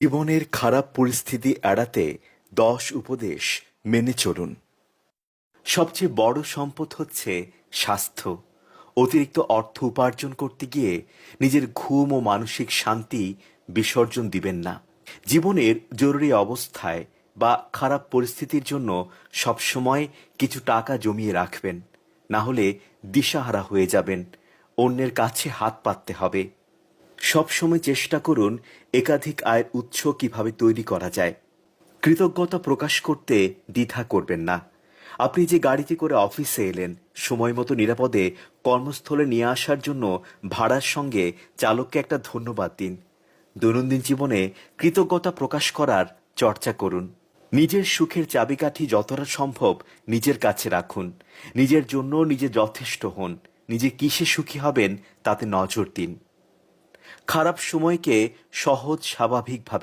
জীবনের খারাপ পরিস্থিতি এড়াতে 10 উপদেশ মেনে চলুন। সবচেয়ে বড় সম্পদ হচ্ছে স্বাস্থ্য। অতিরিক্ত অর্থ উপার্জন করতে গিয়ে নিজের ঘুম ও মানসিক শান্তি বিসর্জন দিবেন না। জীবনের জরুরি অবস্থায় বা খারাপ পরিস্থিতির জন্য সবসময় কিছু টাকা জমিয়ে রাখবেন, না হলে দিশাহারা হয়ে যাবেন, অন্যের কাছে হাত পাততে হবে। সবসময় চেষ্টা করুন একাধিক আয়ের উৎস কিভাবে তৈরি করা যায়। কৃতজ্ঞতা প্রকাশ করতে দ্বিধা করবেন না। আপনি যে গাড়িতে করে অফিসে এলেন, সময় মতো নিরাপদে কর্মস্থলে নিয়ে আসার জন্য ভাড়ার সঙ্গে চালককে একটা ধন্যবাদ দিন। দৈনন্দিন জীবনে কৃতজ্ঞতা প্রকাশ করার চর্চা করুন। নিজের সুখের চাবিকাঠি যতটা সম্ভব নিজের কাছে রাখুন। নিজের জন্য নিজে যথেষ্ট হন। নিজে কিসে সুখী হবেন তাতে নজর দিন। খারাপ সময়কে সহজ স্বাভাবিকভাবে